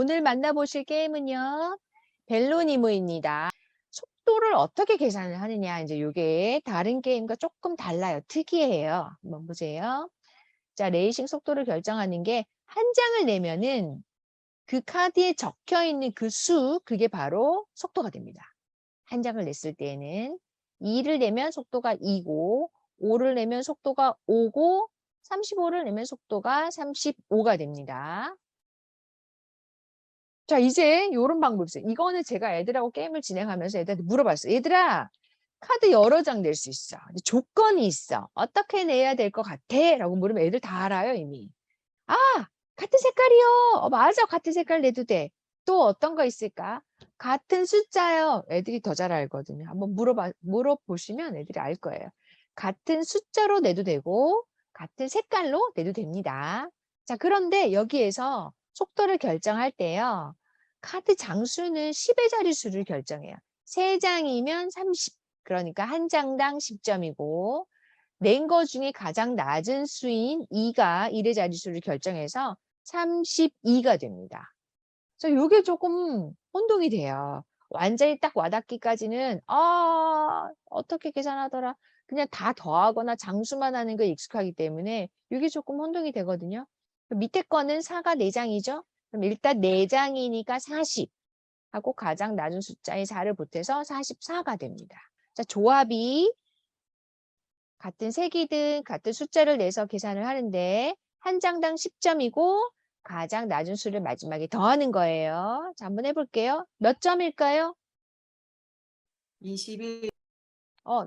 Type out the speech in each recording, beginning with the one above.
오늘 만나보실 게임은요, 벨로니모입니다. 속도를 어떻게 계산을 하느냐, 이제 이게 다른 게임과 조금 달라요. 특이해요. 한번 보세요. 자, 레이싱 속도를 결정하는 게 한 장을 내면은 그 카드에 적혀 있는 그 수, 그게 바로 속도가 됩니다. 한 장을 냈을 때에는 2를 내면 속도가 2고, 5를 내면 속도가 5고, 35를 내면 속도가 35가 됩니다. 자, 이제 이런 방법이 있어요. 이거는 제가 애들하고 게임을 진행하면서 애들한테 물어봤어요. 얘들아, 카드 여러 장 낼 수 있어. 근데 조건이 있어. 어떻게 내야 될 것 같아? 라고 물으면 애들 다 알아요, 이미. 아, 같은 색깔이요. 맞아. 같은 색깔 내도 돼. 또 어떤 거 있을까? 같은 숫자요. 애들이 더 잘 알거든요. 한번 물어보시면 애들이 알 거예요. 같은 숫자로 내도 되고, 같은 색깔로 내도 됩니다. 자, 그런데 여기에서 속도를 결정할 때요. 카드 장수는 10의 자릿수를 결정해요. 3장이면 30. 그러니까 한 장당 10점이고, 낸 거 중에 가장 낮은 수인 2가 1의 자릿수를 결정해서 32가 됩니다. 그래서 이게 조금 혼동이 돼요. 완전히 딱 와닿기까지는 어떻게 계산하더라. 그냥 다 더하거나 장수만 하는 거 익숙하기 때문에 이게 조금 혼동이 되거든요. 밑에 거는 4가 4장이죠. 그럼 일단 4장이니까 40 하고 가장 낮은 숫자의 4를 보태서 44가 됩니다. 자, 조합이 같은 색이든 같은 숫자를 내서 계산을 하는데 한 장당 10점이고 가장 낮은 수를 마지막에 더하는 거예요. 자, 한번 해볼게요. 몇 점일까요? 21.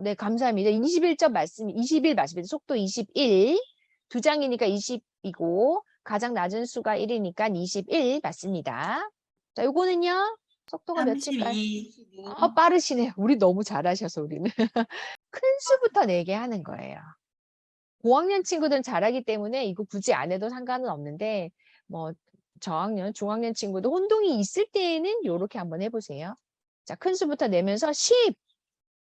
네, 감사합니다. 21점 맞습니다. 21 맞습니다. 속도 21. 두 장이니까 20이고 가장 낮은 수가 1이니까 21 맞습니다. 자, 요거는요. 속도가 몇일까요? 32. 빠르시네요. 우리 너무 잘하셔서 우리는. 큰 수부터 내게 하는 거예요. 고학년 친구들은 잘하기 때문에 이거 굳이 안 해도 상관은 없는데 뭐 저학년, 중학년 친구도 혼동이 있을 때에는 요렇게 한번 해보세요. 자, 큰 수부터 내면서 10,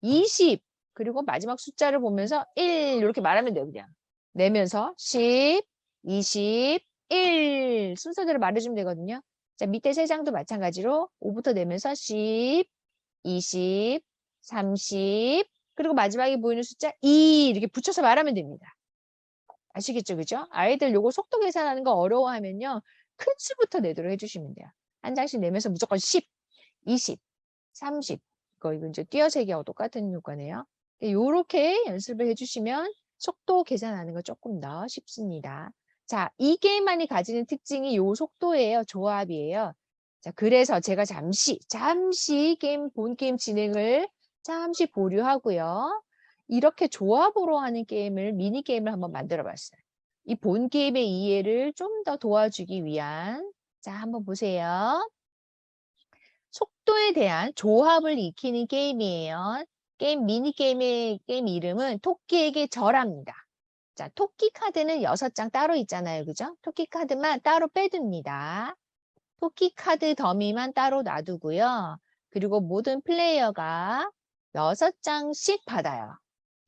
20 그리고 마지막 숫자를 보면서 1 이렇게 말하면 돼요. 그냥 내면서 10, 20, 1 순서대로 말해주면 되거든요. 자, 밑에 세 장도 마찬가지로 5부터 내면서 10, 20, 30 그리고 마지막에 보이는 숫자 2 이렇게 붙여서 말하면 됩니다. 아시겠죠? 그죠? 아이들 요거 속도 계산하는 거 어려워하면요. 큰 수부터 내도록 해주시면 돼요. 한 장씩 내면서 무조건 10, 20, 30. 이거 이제 띄어세기하고 똑같은 효과네요. 요렇게 연습을 해주시면 속도 계산하는 거 조금 더 쉽습니다. 자, 이 게임만이 가지는 특징이 요 속도예요. 조합이에요. 자, 그래서 제가 잠시 본 게임 진행을 잠시 보류하고요. 이렇게 조합으로 하는 게임을, 미니게임을 한번 만들어 봤어요. 이 본 게임의 이해를 좀 더 도와주기 위한, 자, 한번 보세요. 속도에 대한 조합을 익히는 게임이에요. 미니게임의 게임 이름은 토끼에게 절합니다. 자, 토끼 카드는 6장 따로 있잖아요. 그죠? 토끼 카드만 따로 빼둡니다. 토끼 카드 더미만 따로 놔두고요. 그리고 모든 플레이어가 6장씩 받아요.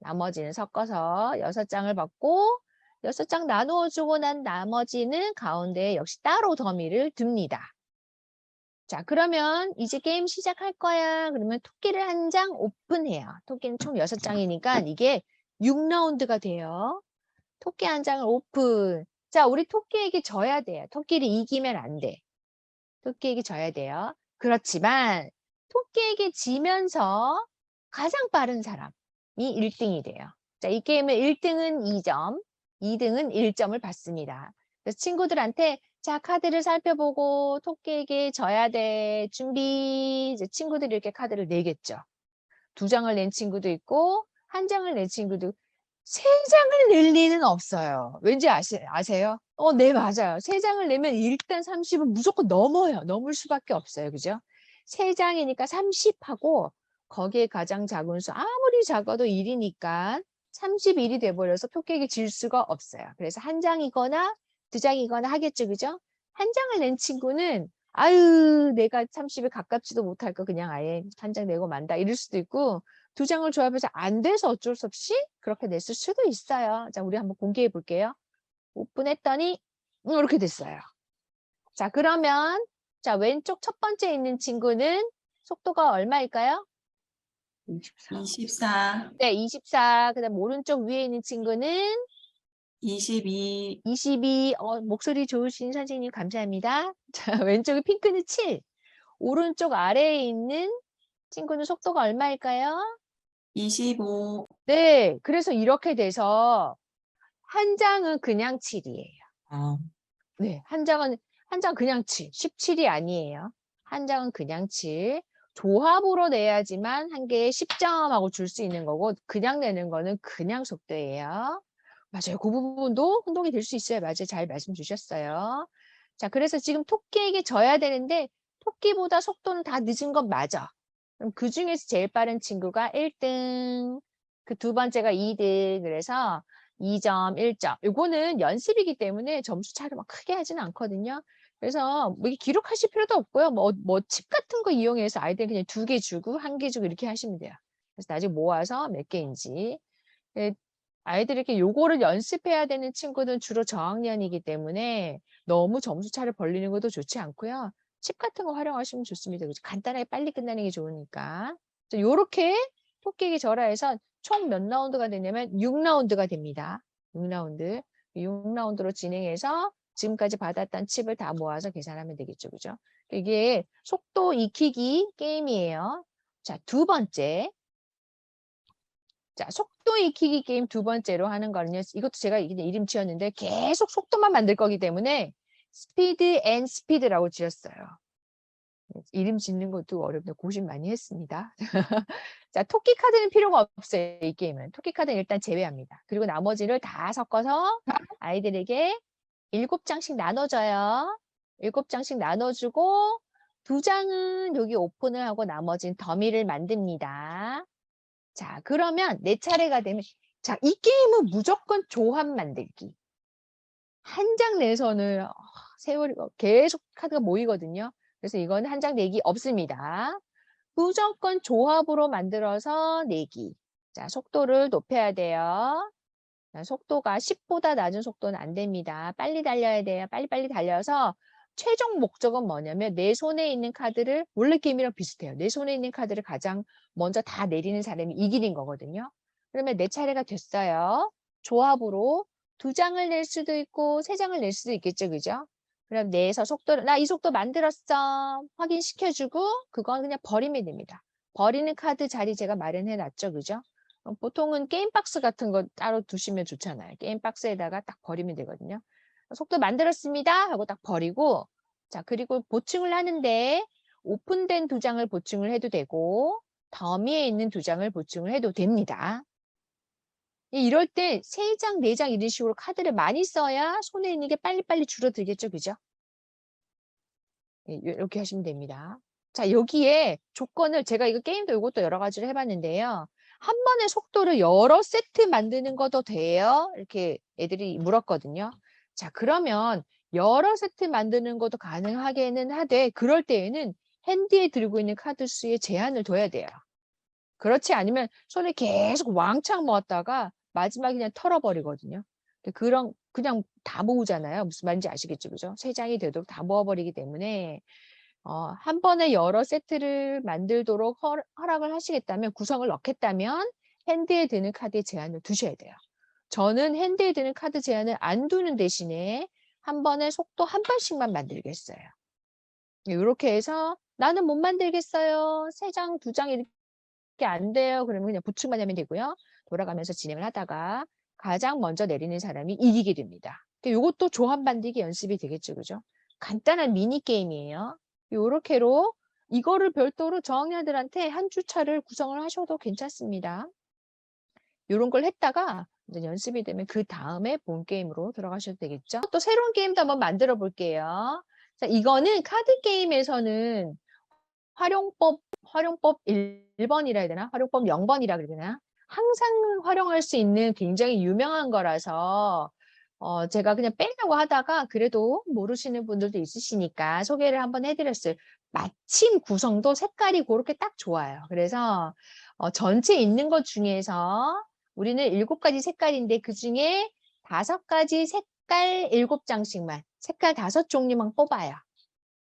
나머지는 섞어서 6장을 받고 6장 나누어 주고 난 나머지는 가운데에 역시 따로 더미를 둡니다. 자, 그러면 이제 게임 시작할 거야. 그러면 토끼를 한 장 오픈해요. 토끼는 총 6장이니까 이게 6라운드가 돼요. 토끼 한 장을 오픈. 자, 우리 토끼에게 져야 돼요. 토끼를 이기면 안 돼. 토끼에게 져야 돼요. 그렇지만 토끼에게 지면서 가장 빠른 사람이 1등이 돼요. 자, 이 게임은 1등은 2점, 2등은 1점을 받습니다. 그래서 친구들한테 자, 카드를 살펴보고 토끼에게 져야 돼. 준비. 이제 친구들이 이렇게 카드를 내겠죠. 2장을 낸 친구도 있고 한 장을 낸 친구도 3장을 낼 리는 없어요. 왠지 아세요? 네, 맞아요. 3장을 내면 일단 30은 무조건 넘어요. 넘을 수밖에 없어요. 그죠? 3장이니까 30하고 거기에 가장 작은 수 아무리 작아도 1이니까 31이 돼버려서 토끼에게 질 수가 없어요. 그래서 한 장이거나 2장이거나 하겠죠. 그죠? 한 장을 낸 친구는 아유 내가 30에 가깝지도 못할 거 그냥 아예 한 장 내고 만다 이럴 수도 있고 2장을 조합해서 안 돼서 어쩔 수 없이 그렇게 냈을 수도 있어요. 자, 우리 한번 공개해 볼게요. 오픈했더니 이렇게 됐어요. 자, 그러면 자, 왼쪽 첫 번째 있는 친구는 속도가 얼마일까요? 24. 24, 네, 24. 그다음 오른쪽 위에 있는 친구는 22, 22. 목소리 좋으신 선생님 감사합니다. 자, 왼쪽에 핑크는 7. 오른쪽 아래에 있는 친구는 속도가 얼마일까요? 25, 네, 그래서 이렇게 돼서 한 장은 그냥 7이에요. 아, 네, 한 장 그냥 7. 17이 아니에요. 한 장은 그냥 7. 조합으로 내야지만 한 개에 10점하고 줄 수 있는 거고, 그냥 내는 거는 그냥 속도예요. 맞아요. 그 부분도 혼동이 될 수 있어요. 맞아요. 잘 말씀 주셨어요. 자, 그래서 지금 토끼에게 져야 되는데, 토끼보다 속도는 다 늦은 건 맞아. 그럼 그 중에서 제일 빠른 친구가 1등, 그 두 번째가 2등. 그래서 2점, 1점. 이거는 연습이기 때문에 점수 차를 막 크게 하지는 않거든요. 그래서 뭐 기록하실 필요도 없고요. 뭐 칩 같은 거 이용해서 아이들 그냥 2개 주고 1개 주고 이렇게 하시면 돼요. 그래서 나중에 모아서 몇 개인지. 예, 아이들이 이렇게 요거를 연습해야 되는 친구들은 주로 저학년이기 때문에 너무 점수 차를 벌리는 것도 좋지 않고요. 칩 같은 거 활용하시면 좋습니다. 그죠? 간단하게 빨리 끝나는 게 좋으니까. 요렇게 토끼에게 절하해서 총 몇 라운드가 되냐면 6라운드가 됩니다. 6라운드. 6라운드로 진행해서 지금까지 받았던 칩을 다 모아서 계산하면 되겠죠. 그죠? 이게 속도 익히기 게임이에요. 자, 두 번째. 자, 속도 익히기 게임 두 번째로 하는 거는요. 이것도 제가 이름 지었는데 계속 속도만 만들 거기 때문에 스피드 앤 스피드라고 지었어요. 이름 짓는 것도 어렵네. 고심 많이 했습니다. 자, 토끼 카드는 필요가 없어요. 이 게임은. 토끼 카드는 일단 제외합니다. 그리고 나머지를 다 섞어서 아이들에게 7장씩 나눠줘요. 7장씩 나눠주고 2장은 여기 오픈을 하고 나머지는 더미를 만듭니다. 자, 그러면 내 차례가 되면, 자, 이 게임은 무조건 조합 만들기. 한 장 내서는 세월이 계속 카드가 모이거든요. 그래서 이건 한 장 내기 없습니다. 무조건 조합으로 만들어서 내기. 자, 속도를 높여야 돼요. 자, 속도가 10보다 낮은 속도는 안 됩니다. 빨리 달려야 돼요. 빨리빨리 달려서 최종 목적은 뭐냐면 내 손에 있는 카드를 원래 게임이랑 비슷해요. 내 손에 있는 카드를 가장 먼저 다 내리는 사람이 이기는 거거든요. 그러면 내 차례가 됐어요. 조합으로 2장을 낼 수도 있고 3장을 낼 수도 있겠죠. 그죠? 그럼 내에서 속도를 나 이 속도 만들었어. 확인시켜주고 그건 그냥 버리면 됩니다. 버리는 카드 자리 제가 마련해 놨죠. 그죠? 보통은 게임 박스 같은 거 따로 두시면 좋잖아요. 게임 박스에다가 딱 버리면 되거든요. 속도 만들었습니다 하고 딱 버리고 자 그리고 보충을 하는데 오픈된 2장을 보충을 해도 되고 더미에 있는 2장을 보충을 해도 됩니다. 이럴 때 3장, 4장 이런 식으로 카드를 많이 써야 손에 있는 게 빨리빨리 줄어들겠죠. 그죠? 이렇게 하시면 됩니다. 자, 여기에 조건을 제가 이거 게임도 이것도 여러 가지를 해봤는데요. 한 번에 속도를 여러 세트 만드는 것도 돼요? 이렇게 애들이 물었거든요. 자, 그러면 여러 세트 만드는 것도 가능하게는 하되 그럴 때에는 핸디에 들고 있는 카드 수에 제한을 둬야 돼요. 그렇지 않으면 손에 계속 왕창 모았다가 마지막에 그냥 털어버리거든요. 그냥 다 모으잖아요. 무슨 말인지 아시겠죠? 그죠? 3장이 되도록 다 모아버리기 때문에 한 번에 여러 세트를 만들도록 허락을 하시겠다면 구성을 넣겠다면 핸드에 드는 카드의 제한을 두셔야 돼요. 저는 핸드에 드는 카드 제한을 안 두는 대신에 한 번에 속도 한 번씩만 만들겠어요. 이렇게 해서 나는 못 만들겠어요. 3장, 2장 이렇게 안 돼요. 그러면 그냥 보충만 하면 되고요. 돌아가면서 진행을 하다가 가장 먼저 내리는 사람이 이기게 됩니다. 이것도 조합 만들기 연습이 되겠죠. 그죠? 간단한 미니게임이에요. 요렇게로 이거를 별도로 저학년들한테 한 주차를 구성을 하셔도 괜찮습니다. 이런 걸 했다가 이제 연습이 되면 그 다음에 본 게임으로 들어가셔도 되겠죠. 또 새로운 게임도 한번 만들어 볼게요. 자, 이거는 카드 게임에서는 활용법 1번이라 해야 되나? 활용법 0번이라 그래야 되나? 항상 활용할 수 있는 굉장히 유명한 거라서 제가 그냥 빼려고 하다가 그래도 모르시는 분들도 있으시니까 소개를 한번 해드렸어요. 마침 구성도 색깔이 그렇게 딱 좋아요. 그래서 전체 있는 것 중에서 우리는 7가지 색깔인데 그중에 5가지 색깔 7장씩만 색깔 5종류만 뽑아요.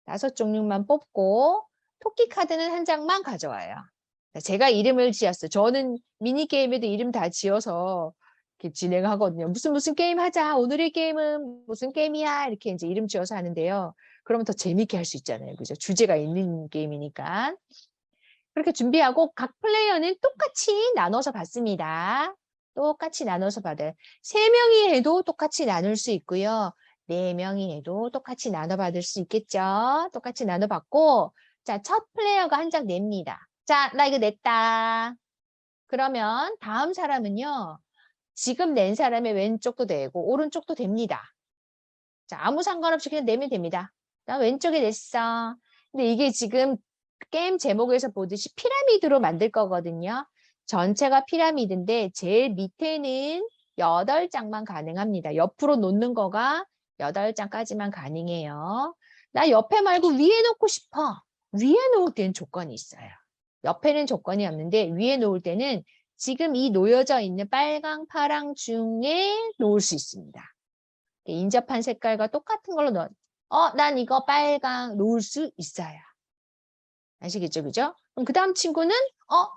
5 종류만 뽑고 토끼 카드는 한 장만 가져와요. 제가 이름을 지었어요. 저는 미니게임에도 이름 다 지어서 이렇게 진행하거든요. 무슨 게임 하자. 오늘의 게임은 무슨 게임이야. 이렇게 이제 이름 지어서 하는데요. 그러면 더 재밌게 할 수 있잖아요. 그죠? 주제가 있는 게임이니까. 그렇게 준비하고 각 플레이어는 똑같이 나눠서 받습니다. 똑같이 나눠서 받아요. 3명이 해도 똑같이 나눌 수 있고요. 4명이 해도 똑같이 나눠 받을 수 있겠죠. 똑같이 나눠 받고 자, 첫 플레이어가 한 장 냅니다. 자, 나 이거 냈다. 그러면 다음 사람은요. 지금 낸 사람의 왼쪽도 되고 오른쪽도 됩니다. 자, 아무 상관없이 그냥 내면 됩니다. 나 왼쪽에 냈어. 근데 이게 지금 게임 제목에서 보듯이 피라미드로 만들 거거든요. 전체가 피라미드인데 제일 밑에는 8장만 가능합니다. 옆으로 놓는 거가 8장까지만 가능해요. 나 옆에 말고 위에 놓고 싶어. 위에 놓을 때는 조건이 있어요. 옆에는 조건이 없는데 위에 놓을 때는 지금 이 놓여져 있는 빨강, 파랑 중에 놓을 수 있습니다. 인접한 색깔과 똑같은 걸로 난 이거 빨강 놓을 수 있어요. 아시겠죠? 그죠? 그럼 그 다음 친구는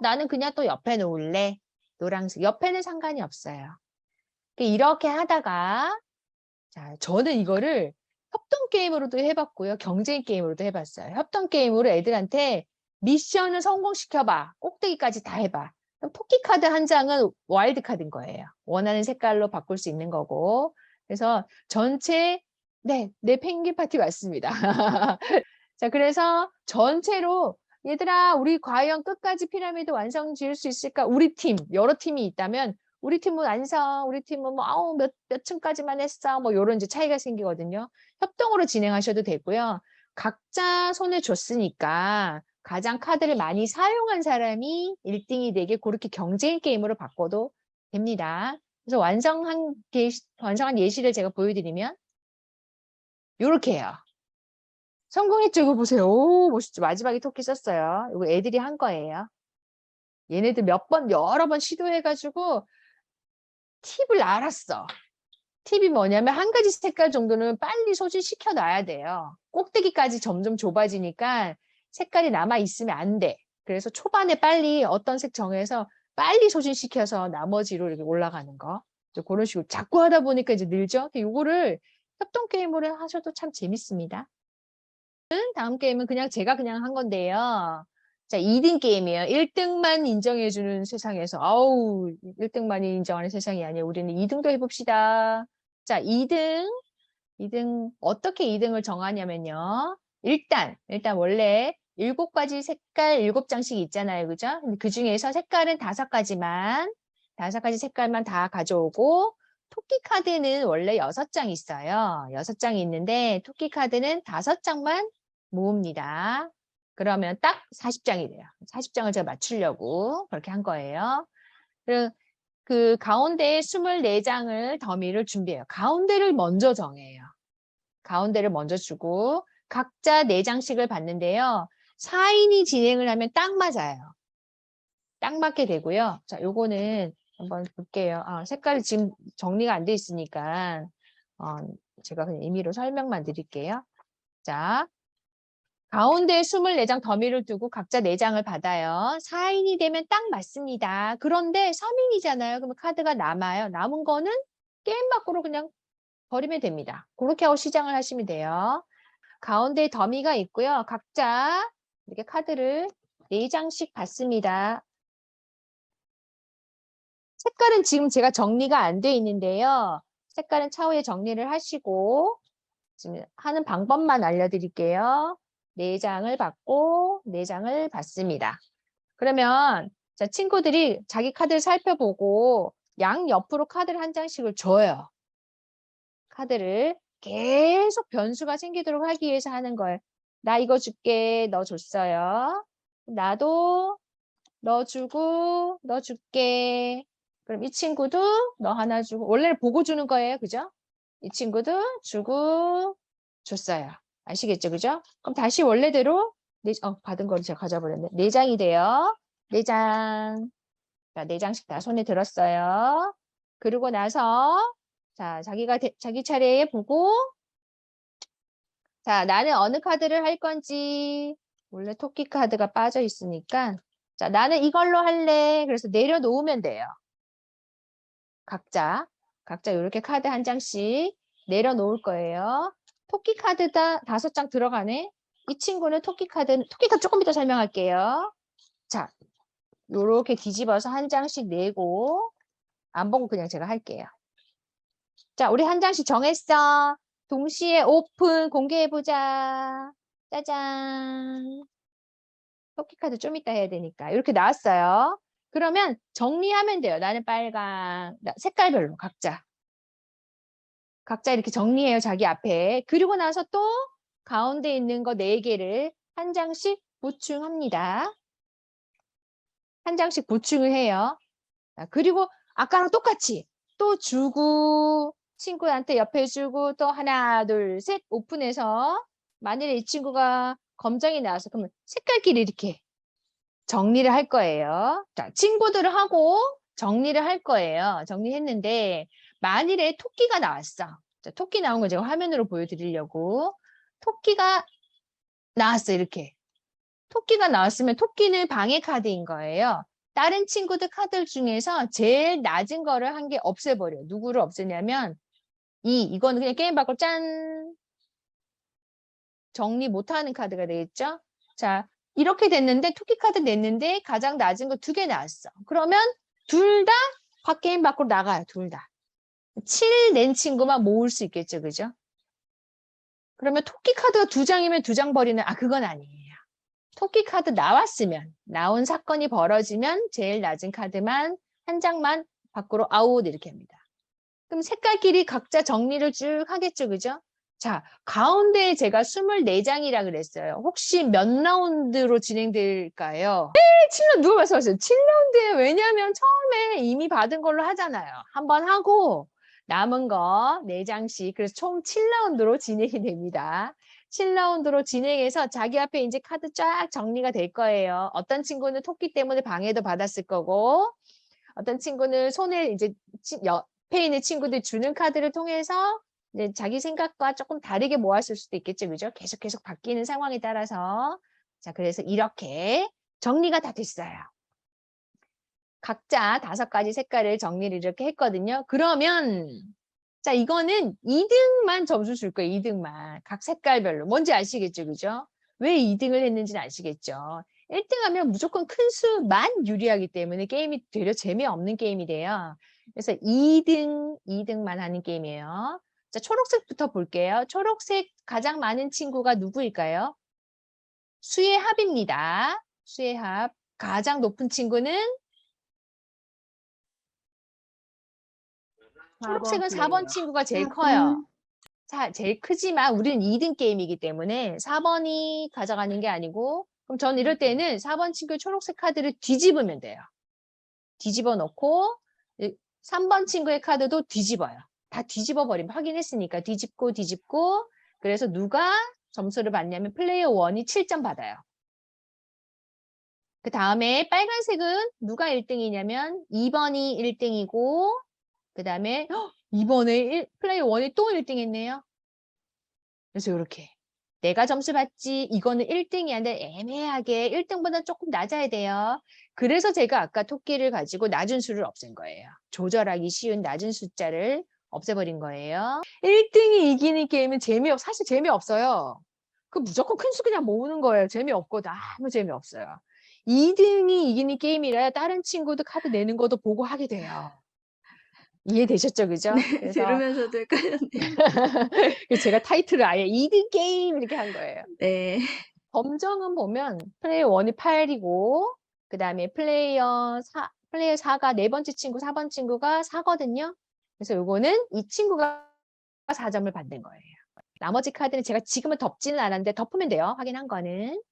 나는 그냥 또 옆에 놓을래. 노란색. 옆에는 상관이 없어요. 이렇게 하다가 자, 저는 이거를 협동 게임으로도 해봤고요. 경쟁 게임으로도 해봤어요. 협동 게임으로 애들한테 미션을 성공시켜봐. 꼭대기까지 다 해봐. 토끼 카드 한 장은 와일드 카드인 거예요. 원하는 색깔로 바꿀 수 있는 거고. 그래서 전체 내 펭귄 파티 맞습니다. 자, 그래서 전체로 얘들아, 우리 과연 끝까지 피라미드 완성 지을 수 있을까? 우리 팀, 여러 팀이 있다면 우리 팀은 완성, 우리 팀은 뭐 몇 층까지만 했어. 뭐 요런 이제 차이가 생기거든요. 협동으로 진행하셔도 되고요. 각자 손에 줬으니까 가장 카드를 많이 사용한 사람이 1등이 되게 그렇게 경쟁 게임으로 바꿔도 됩니다. 그래서 완성한 예시를 제가 보여드리면 요렇게 해요. 성공했죠? 이거 보세요. 오, 멋있죠? 마지막에 토끼 썼어요. 이거 애들이 한 거예요. 얘네들 여러 번 시도해가지고 팁을 알았어. 팁이 뭐냐면 한 가지 색깔 정도는 빨리 소진시켜 놔야 돼요. 꼭대기까지 점점 좁아지니까 색깔이 남아있으면 안 돼. 그래서 초반에 빨리 어떤 색 정해서 빨리 소진시켜서 나머지로 이렇게 올라가는 거. 그런 식으로 자꾸 하다 보니까 이제 늘죠. 요거를 협동 게임으로 하셔도 참 재밌습니다. 다음 게임은 제가 그냥 한 건데요. 자, 2등 게임이에요. 1등만 인정해주는 세상에서. 아우, 1등만이 인정하는 세상이 아니에요. 우리는 2등도 해봅시다. 자, 2등. 어떻게 2등을 정하냐면요. 일단 원래 7가지 색깔 7장씩 있잖아요. 그죠? 근데 그 중에서 색깔은 5가지만, 5가지 색깔만 다 가져오고, 토끼 카드는 원래 6장 있어요. 6장이 있는데, 토끼 카드는 5장만 모읍니다. 그러면 딱 40장이 돼요. 40장을 제가 맞추려고 그렇게 한 거예요. 그리고 그 가운데에 24장을 더미를 준비해요. 가운데를 먼저 정해요. 가운데를 먼저 주고 각자 4장씩을 받는데요. 4인이 진행을 하면 딱 맞아요. 딱 맞게 되고요. 자, 요거는 한번 볼게요. 색깔이 지금 정리가 안 돼 있으니까 제가 그냥 임의로 설명만 드릴게요. 자, 가운데 24장 더미를 두고 각자 4장을 받아요. 4인이 되면 딱 맞습니다. 그런데 3인이잖아요. 그러면 카드가 남아요. 남은 거는 게임 밖으로 그냥 버리면 됩니다. 그렇게 하고 시작을 하시면 돼요. 가운데 더미가 있고요. 각자 이렇게 카드를 4장씩 받습니다. 색깔은 지금 제가 정리가 안 돼 있는데요. 색깔은 차후에 정리를 하시고 지금 하는 방법만 알려드릴게요. 4장을 받고 4장을 받습니다. 그러면 자, 친구들이 자기 카드를 살펴보고 양 옆으로 카드를 한 장씩을 줘요. 카드를 계속 변수가 생기도록 하기 위해서 하는 거예요. 나 이거 줄게. 너 줬어요. 나도 너 주고 너 줄게. 그럼 이 친구도 너 하나 주고 원래는 보고 주는 거예요. 그죠? 이 친구도 주고 줬어요. 아시겠죠? 그죠? 그럼 다시 원래대로 받은 거를 제가 가져버렸네. 4장이 돼요. 4장. 자, 4장씩 다 손에 들었어요. 그러고 나서 자, 자기 차례에 보고 자, 나는 어느 카드를 할 건지. 원래 토끼 카드가 빠져 있으니까. 자, 나는 이걸로 할래. 그래서 내려놓으면 돼요. 각자 이렇게 카드 한 장씩 내려놓을 거예요. 토끼 카드다 5장 들어가네. 이 친구는 토끼 카드 조금 이따 설명할게요. 자, 요렇게 뒤집어서 한 장씩 내고 안 보고 그냥 제가 할게요. 자, 우리 한 장씩 정했어. 동시에 오픈 공개해보자. 짜잔. 토끼 카드 좀 이따 해야 되니까. 이렇게 나왔어요. 그러면 정리하면 돼요. 나는 빨강, 색깔별로 각자 이렇게 정리해요. 자기 앞에. 그리고 나서 또 가운데 있는 거 4개를 한 장씩 보충합니다. 한 장씩 보충을 해요. 그리고 아까랑 똑같이 또 주고 친구한테 옆에 주고 또 하나, 둘, 셋 오픈해서 만일에 이 친구가 검정이 나와서 그러면 색깔끼리 이렇게 정리를 할 거예요. 자, 친구들을 하고 정리를 할 거예요. 정리했는데 만일에 토끼가 나왔어. 자, 토끼 나온 거 제가 화면으로 보여드리려고. 토끼가 나왔어. 이렇게. 토끼가 나왔으면 토끼는 방해 카드인 거예요. 다른 친구들 카드 중에서 제일 낮은 거를 한 개 없애버려. 누구를 없애냐면 이거는 그냥 게임 밖으로 짠 정리 못하는 카드가 되겠죠. 자, 이렇게 됐는데 토끼 카드 냈는데 가장 낮은 거 2개 나왔어. 그러면 둘 다 게임 밖으로 나가요. 둘 다. 7 낸 친구만 모을 수 있겠죠. 그죠? 그러면 토끼 카드가 2장이면 2장 버리는 그건 아니에요. 토끼 카드 나왔으면 나온 사건이 벌어지면 제일 낮은 카드만 한 장만 밖으로 아웃 이렇게 합니다. 그럼 색깔끼리 각자 정리를 쭉 하겠죠. 그죠? 자, 가운데에 제가 24장이라 그랬어요. 혹시 몇 라운드로 진행될까요? 네, 7라운드 누가 말씀하셨어요? 7라운드에 왜냐면 처음에 이미 받은 걸로 하잖아요. 한번 하고 남은 거 4장씩 그래서 총 7라운드로 진행이 됩니다. 7라운드로 진행해서 자기 앞에 이제 카드 쫙 정리가 될 거예요. 어떤 친구는 토끼 때문에 방해도 받았을 거고 어떤 친구는 손에 이제 옆에 있는 친구들 주는 카드를 통해서 이제 자기 생각과 조금 다르게 모았을 수도 있겠죠. 그죠? 계속 바뀌는 상황에 따라서. 자, 그래서 이렇게 정리가 다 됐어요. 각자 5가지 색깔을 정리를 이렇게 했거든요. 그러면 자, 이거는 2등만 점수 줄 거예요. 2등만. 각 색깔별로. 뭔지 아시겠죠? 그죠? 왜 2등을 했는지는 아시겠죠? 1등 하면 무조건 큰 수만 유리하기 때문에 게임이 되려 재미없는 게임이 돼요. 그래서 2등만 하는 게임이에요. 자, 초록색부터 볼게요. 초록색 가장 많은 친구가 누구일까요? 수의 합입니다. 수의 합. 가장 높은 친구는 초록색은 4번 친구가 제일 커요. 자, 제일 크지만 우리는 2등 게임이기 때문에 4번이 가져가는 게 아니고 그럼 전 이럴 때는 4번 친구의 초록색 카드를 뒤집으면 돼요. 뒤집어 놓고 3번 친구의 카드도 뒤집어요. 다 뒤집어 버리면 확인했으니까 뒤집고 그래서 누가 점수를 받냐면 플레이어 1이 7점 받아요. 그 다음에 빨간색은 누가 1등이냐면 2번이 1등이고 그 다음에 이번에 플레이어 1이 또 1등 했네요. 그래서 이렇게 내가 점수 받지 이거는 1등이 아니라 애매하게 1등보다 조금 낮아야 돼요. 그래서 제가 아까 토끼를 가지고 낮은 수를 없앤 거예요. 조절하기 쉬운 낮은 숫자를 없애버린 거예요. 1등이 이기는 게임은 사실 재미없어요. 그 무조건 큰 수 그냥 모으는 거예요. 재미없고 아무 재미없어요. 2등이 이기는 게임이라 다른 친구도 카드 내는 것도 보고 하게 돼요. 이해되셨죠? 그죠? 네, 그래서 들으면서도 헷갈렸네요. 그래서 제가 타이틀을 아예 2등 게임 이렇게 한 거예요. 네. 검정은 보면 플레이어 1이 8이고 그 다음에 플레이어 4가 4번째 친구, 4번 친구가 4거든요. 그래서 요거는 이 친구가 4점을 받는 거예요. 나머지 카드는 제가 지금은 덮지는 않았는데 덮으면 돼요. 확인한 거는.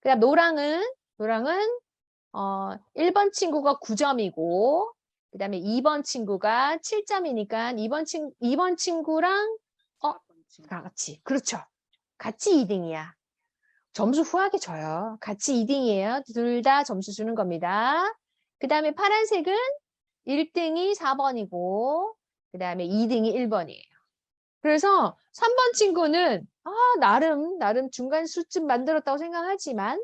그 다음 노랑은 1번 친구가 9점이고 그 다음에 2번 친구가 7점이니까 2번 친구랑 같이 그렇죠. 같이 2등이야. 점수 후하게 줘요. 같이 2등이에요. 둘 다 점수 주는 겁니다. 그 다음에 파란색은 1등이 4번이고 그 다음에 2등이 1번이에요. 그래서 3번 친구는 나름 중간 수쯤 만들었다고 생각하지만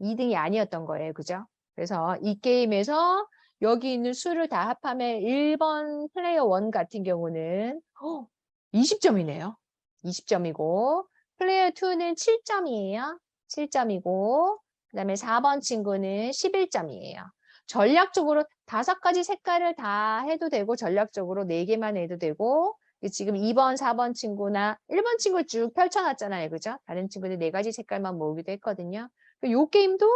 2등이 아니었던 거예요. 그죠? 그래서 이 게임에서 여기 있는 수를 다 합하면 1번 플레이어 1 같은 경우는 20점이네요. 20점이고 플레이어 2는 7점이에요. 7점이고 그다음에 4번 친구는 11점이에요. 전략적으로 5가지 색깔을 다 해도 되고 전략적으로 4개만 해도 되고 지금 2번, 4번 친구나 1번 친구 쭉 펼쳐놨잖아요. 그죠? 다른 친구들 4가지 색깔만 모으기도 했거든요. 요 게임도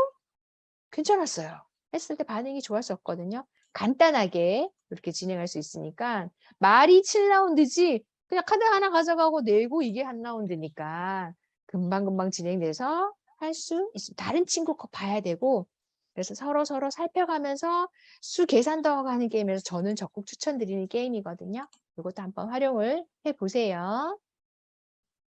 괜찮았어요. 했을 때 반응이 좋았었거든요. 간단하게 이렇게 진행할 수 있으니까 말이 7라운드지 그냥 카드 하나 가져가고 내고 이게 한 라운드니까 금방금방 진행돼서 할 수 있습니다. 다른 친구 거 봐야 되고 그래서 서로 살펴가면서 수 계산도 하는 게임에서 저는 적극 추천드리는 게임이거든요. 이것도 한번 활용을 해보세요.